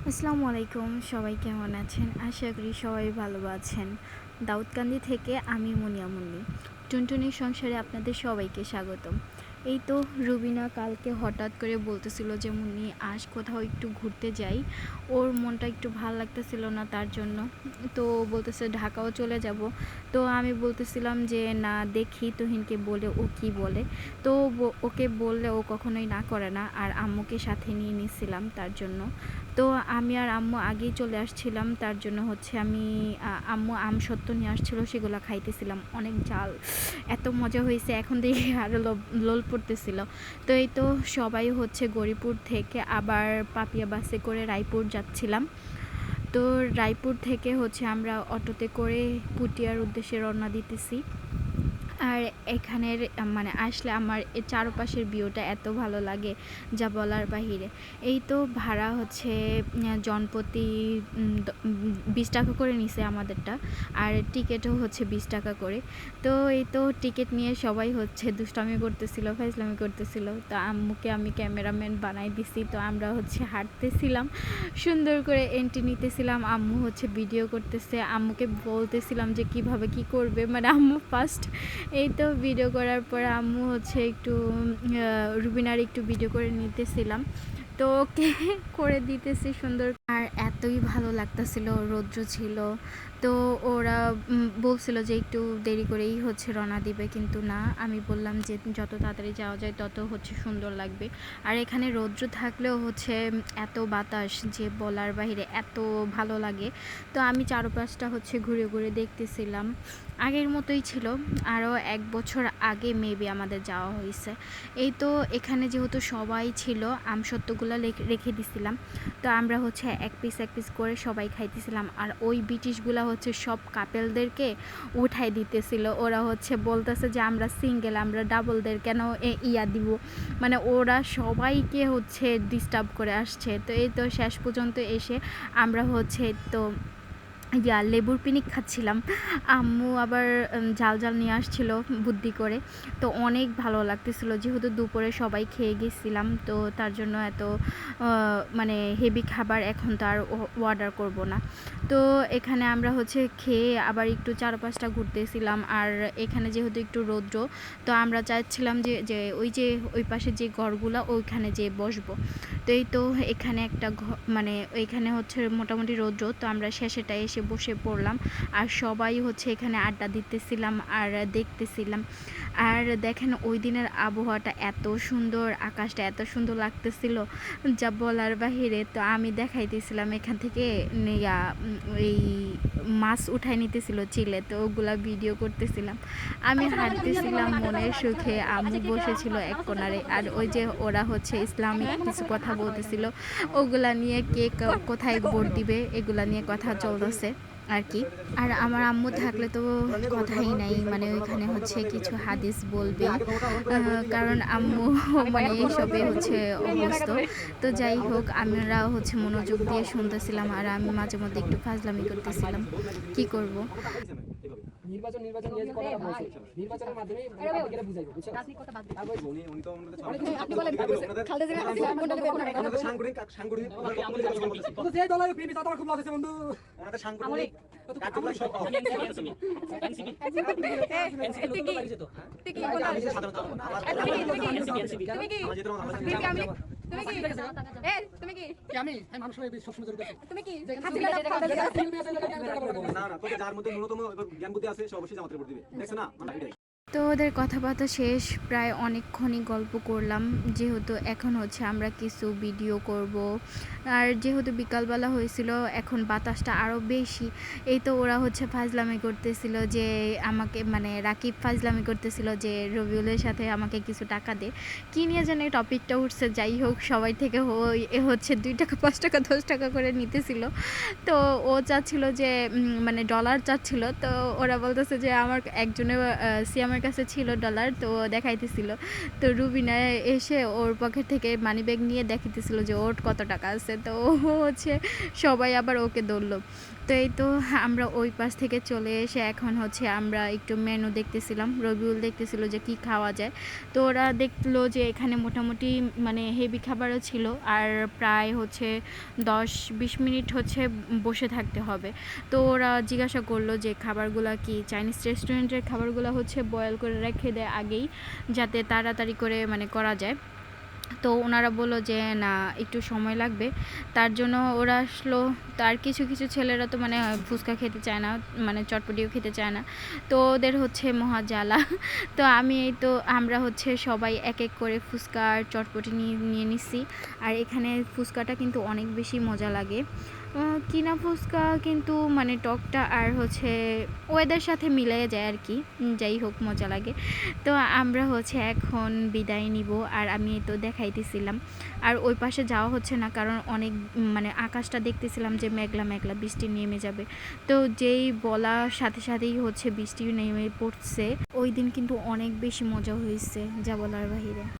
আসসালামু আলাইকুম, সবাই কেমন আছেন? আশা করি সবাই ভালো আছেন। দাউদকান্দি থেকে আমি মুনিয়া মুন্নি। টুনটুনির সংসারে আপনাদের সবাইকে স্বাগতম। এই তো রুবিনা কালকে হঠাৎ করে বলতেছিল যে মুন্নি কোথাও একটু ঘুরতে যাই। ওর মনটা একটু ভাল লাগতেছিল না তার জন্য। তো বলতেছে ঢাকাও চলে যাব। তো আমি বলতেছিলাম যে না, দেখি তুহিনকে বলে ও কি বলে। তো ওকে বললে ও কখনোই না করে না, আর আম্মুকে সাথে নিয়ে নিছিলাম তার জন্য। তো আমি আর আম্মু আগেই চলে আসছিলাম, তার জন্য হচ্ছে আমি আম্মু আমসত্ত্ব নিয়ে আসছিল, সেগুলো খাইতেছিলাম। অনেক ঝাল, এত মজা হয়েছে, এখন দেখি আরও লোল পড়তেছিল। তো এই তো সবাই হচ্ছে গরিপুর থেকে আবার পাপিয়া বাসে করে রায়পুর যাচ্ছিলাম। তো রায়পুর থেকে হচ্ছে আমরা অটোতে করে পুটিয়ার উদ্দেশ্যে রওনা দিতেছি। আর এখানের মানে আসলে আমার এই চারপাশের ভিউটা এত ভালো লাগে যা বলার বাহিরে। এই তো ভাড়া হচ্ছে জনপ্রতি 20 টাকা করে নিছে আমাদেরটা, আর টিকিটও হচ্ছে 20 টাকা করে। তো এই তো টিকিট নিয়ে সবাই হচ্ছে দুষ্টামি করতেছিল, ফাইজলামি করতেছিল। তো আম্মুকে আমি ক্যামেরাম্যান বানাই দিছি। তো আমরা হচ্ছে হাঁটতেছিলাম, সুন্দর করে এন্ট্রি নিতেছিলাম, আম্মু হচ্ছে ভিডিও করতেছে। আম্মুকে বলতেছিলাম যে কিভাবে কি করবে, মানে আম্মু ফার্স্ট। এই তো ভিডিও করার পর আম্মু হচ্ছে একটু রুবিনার একটু ভিডিও করে নিতেছিলাম। তো ওকে করে দিতেছি সুন্দর। আর এতই ভালো লাগতেছিল, রৌদ্র ছিল। তো ওরা বলছিল যে একটু দেরি করেই হচ্ছে রওনা দিবে, কিন্তু না, আমি বললাম যে যত তাড়াতাড়ি যাওয়া যায় তত হচ্ছে সুন্দর লাগবে। আর এখানে রৌদ্র থাকলেও হচ্ছে এত বাতাস যে বলার বাইরে, এত ভালো লাগে। তো আমি চারপাশটা হচ্ছে ঘুরে ঘুরে দেখতেছিলাম। আগের মতোই ছিল, আরও 1 বছর আগে মেবি আমাদের যাওয়া হয়েছে। এই তো এখানে যেহেতু সবাই ছিল, আমসত্ত্বগুলো রেখে দিছিলাম। তো আমরা হচ্ছে এক পিস করে সবাই খাইতেছিলাম। আর ওই ব্রিটিশগুলা হচ্ছে সব কাপেলদেরকে উঠাই দিতেছিল। ওরা হচ্ছে বলতেছে যে আমরা সিঙ্গেল, আমরা ডাবলদের কেন ইয়া দিব, মানে ওরা সবাইকে হচ্ছে ডিস্টার্ব করে আসছে। তো এই তো শেষ পর্যন্ত এসে আমরা হচ্ছে তো লেবুর পিনিক খাচ্ছিলাম। আম্মু আবার ঝাল ঝাল নিয়ে আসছিল বুদ্ধি করে। তো অনেক ভালো লাগতেছিল, যেহেতু দুপুরে সবাই খেয়ে গেছিলাম, তো তার জন্য এত মানে হেভি খাবার এখন তো আর অর্ডার করব না। তো এখানে আমরা হচ্ছে খেয়ে আবার একটু চারপাশটা ঘুরতেছিলাম। আর এখানে যেহেতু একটু রৌদ্র, তো আমরা চাইছিলাম যে ওই পাশে যে ঘরগুলো ওইখানে যেয়ে বসবো। তো এই তো এখানে একটা মানে ওইখানে হচ্ছে মোটামুটি রৌদ্র, তো আমরা শেষেটা এসে বসে পড়লাম। আর সবাই হচ্ছে এখানে আড্ডা দিতেছিলাম আর দেখতেছিলাম। আর দেখেন ওই দিনের আবহাওয়াটা এত সুন্দর, আকাশটা এত সুন্দর লাগতেছিল যা বলার বাহিরে। তো আমি দেখাইতেছিলাম এখান থেকে এই মাছ উঠাই নিতেছিল চিলে, তো ওগুলা ভিডিও করতেছিলাম। আমি হাঁটতেছিলাম মনের সুখে, আম্মু বসেছিল এক কোনারে। আর ওই যে ওরা হচ্ছে ইসলামিক কিছু কথা বলতেছিল, ওগুলা নিয়ে কে কোথায় ভোট দিবে এগুলা নিয়ে কথা চলতেছে আর কি। আর আমার আম্মু থাকলে তো কথাই নাই, মানে ওইখানে হচ্ছে কিছু হাদিস বলবে, কারণ আম্মু মানে এইসবে হচ্ছে অভ্যস্ত। তো যাই হোক, আমরা হচ্ছে মনোযোগ দিয়ে শুনতেছিলাম, আর আমি মাঝে মধ্যে একটু ফাজলামি করতেছিলাম, কি করব। নির্বাচন নির্বাচন নিয়ে যে কথাটা বলছে, নির্বাচনের মাধ্যমে আপনাদের বুঝাইবো, বুঝছেন? তারপর উনি তো আপনি বলেন খালেদা জিয়া কোনটা নেবে আপনারা? আমাদের সাংগঠনিক তো যে দলের পিপি তাদের খুব লাগছে বন্ধু, আমাদের সাংগঠনিক কাজগুলো সব এনসিপি এনসিপি কি লাগিছে তো ঠিক কি বলা আছে সাধারণত তুমি কি আমি তুমি কি এ তুমি কি আমি মানুষের সবসময় জড়িত আছি। তুমি কি না না তোকে যার মধ্যে ন্যূনতম জ্ঞান বুদ্ধি আছে সে অবশ্যই জামাতের ভোট দিবে, দেখছ না মানে এটাই। তো ওদের কথাবার্তা শেষ, প্রায় অনেকক্ষণই গল্প করলাম, যেহেতু এখন হচ্ছে আমরা কিছু ভিডিও করব। আর যেহেতু বিকালবেলা হয়েছিল, এখন বাতাসটা আরও বেশি। এই তো ওরা হচ্ছে ফাজলামি করতেছিল যে আমাকে, মানে রাকিব ফাজলামি করতেছিল যে রবিউলের সাথে আমাকে কিছু টাকা দে, কী নিয়ে যেন টপিকটা উঠছে। যাই হোক, সবাই থেকে হচ্ছে 2 টাকা 5 টাকা 10 টাকা করে নিতেছিল। তো ও চাচ্ছিল যে মানে ডলার চাচ্ছিল। তো ওরা বলতেছে যে আমার একজনের সিয়ামের কাছে ছিল ডলার, তো দেখাইতেছিল। তো রুবিনা এসে ওর পকেট থেকে মানি ব্যাগ নিয়ে দেখাইতেছিল যে ওর কত টাকা আছে। তো ও হচ্ছে সবাই আবার ওকে ধরলো। তো এই তো আমরা ওই পাশ থেকে চলে এসে এখন হচ্ছে আমরা একটু মেনু দেখতেছিলাম, রবিউল দেখতেছিল যে কি খাওয়া যায়। তো ওরা দেখলো যে এখানে মোটামুটি মানে হেভি খাবারও ছিল, আর প্রায় হচ্ছে 10-20 মিনিট হচ্ছে বসে থাকতে হবে। তো ওরা জিজ্ঞাসা করলো যে খাবারগুলো কি, চাইনিজ রেস্টুরেন্টের খাবারগুলো হচ্ছে বয়েল করে রেখে দেয় আগেই, যাতে তাড়াতাড়ি করে মানে করা যায়। তো ওনারা বললো যে না, একটু সময় লাগবে। তার জন্য ওরা আসলো। তার কিছু কিছু ছেলেরা তো মানে ফুচকা খেতে চায় না, মানে চটপটিও খেতে চায় না। তো ওদের হচ্ছে মহা জ্বালা। তো আমরা হচ্ছে সবাই এক এক করে ফুচকা আর চটপটি নিয়ে নিচ্ছি। আর এখানে ফুচকাটা কিন্তু অনেক বেশি মজা লাগে। কিনা ফুচকা কিন্তু মানে টকটা আর হচ্ছে ওয়েদার সাথে মিলে যায় আর কি, যাই হোক মজা লাগে। তো আমরা হচ্ছে এখন বিদায় নিব, আর আমি তো দেখাইতেছিলাম। আর ওই পাশে যাওয়া হচ্ছে না, কারণ অনেক মানে আকাশটা দেখতেছিলাম যে মেঘলা মেঘলা, বৃষ্টি নেমে যাবে। তো যেই বলার সাথে সাথেই হচ্ছে বৃষ্টি নেমে পড়ছে। ওই দিন কিন্তু অনেক বেশি মজা হয়েছে, যা বলার বাহিরে।